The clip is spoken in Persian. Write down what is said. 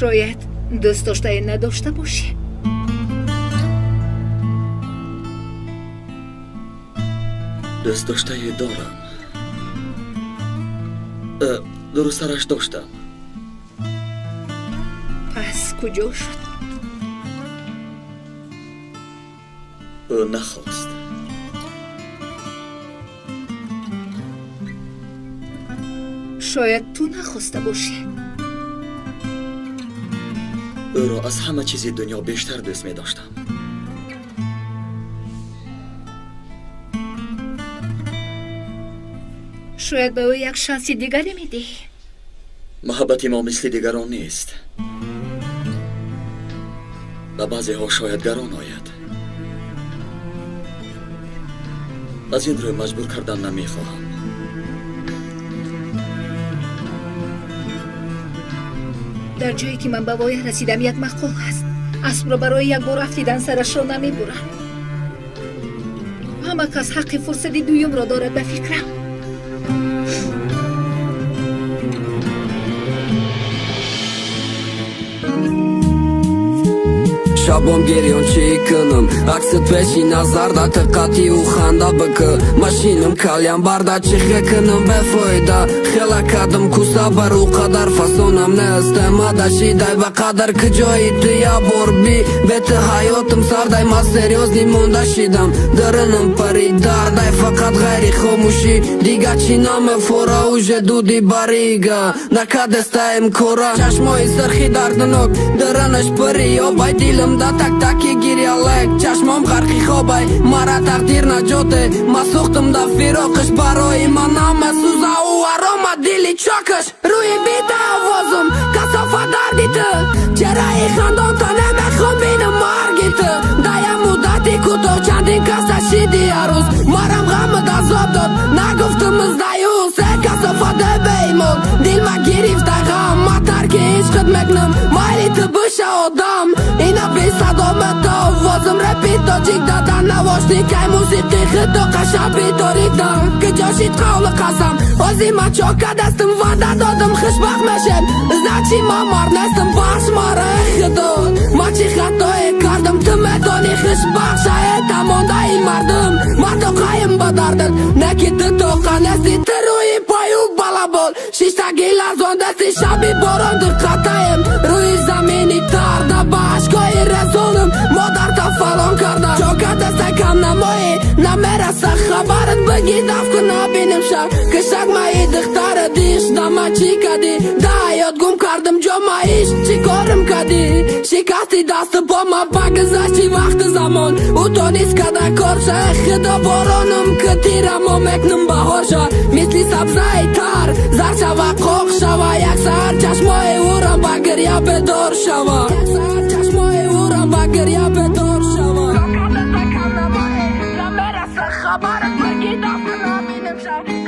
شاید دوست داشته نداشته باشی. دوست داشته دارم. درسترش داشتم. پس کجا شد؟ او نخواست. شاید تو نخواسته باشی. او را از همه چیزی دنیا بیشتر دوست می داشتم. شاید به او یک شانس دیگری میدی. محبت ما مثل دیگران نیست. به بعضی ها شاید گران آید. از این رو مجبور کردن نمیخواهم. در جایی که من به وای رسیدم یک مقول هست. اسب را برای یک بار افتیدن سرش را نمیبرم. همه کس حق فرصت دویم را دارد به فکرم. شبم گریان چی کنم عکست پیشی نظر دا تقاطی و خنده بکه ماشینم کلیم برده چی کنم بفایده خیلی کدم کو صبر و قدر فسونم نستماده شیده به قدر که جایی تیا بار بی بیت حیاتم سرده ما سریاز نیمونده شیدم درنم پری درده فقط غیری خاموشی دیگه چی نام فورا و جدودی باریگه نکدستایم کورا چشمای سرخی دردنک درنش پری یا بای دیلم دا تک تکی گیری الک چشمام غرقی خوابای مرا تقدیر نجاته ما سوختم دا فراقش برای من همه سوزه و آرام دیلی چاکش روی بیت آوازم کسافه دردیته چرا ای خندان تا نمیخوام بینم مرگیته دا یه مدتی کوتاه چندین کس شیدی عروس مرم غم دازاب داد نگفتم از دیوس کسافه ده بیمون دیل ما گریفته غم ما ترک عشقت مکنم مایلی تو بشه آدم اینا بی صدامت آوازم رپیت دا جیگ دادن نواشتی که موسیقی خدا قشب بیداریدم که جاشید قول قسم آزی ما چاکه دستم وانده دادم خشبخ مشم زنچی ما مار نستم باش ما را خدا ما چی خطایی کردم تو میدانی خشبخ شاید تمانده ای مردم ما تو قایم با دردن نکی تو توقع نستی تو روی پایو بالا بول شیشتا گیلر زون دستی شبی باران دقتایم روی زمینی تارده با عشقای رزونم مادر تا فلان کرده چوکه دسته کم نمایی نمیرسه خبرت بگی دف کن نبینم شب که شک مایی دختر دیش نما چی کدی ده یاد گم کردم جا ماییش چی کارم کدی شکستی دست با ما بگذشتی وقت زمان او تو نیست کده کارشه خدا بارانم که تیرم و مکنم بهار شد مثلی سبزه تر زر شوه قاق شوه یک سر چشمای او را بگریا بدار شوه چشمای او را بگریا بدار شوه خبرت بگی دست نبینم شد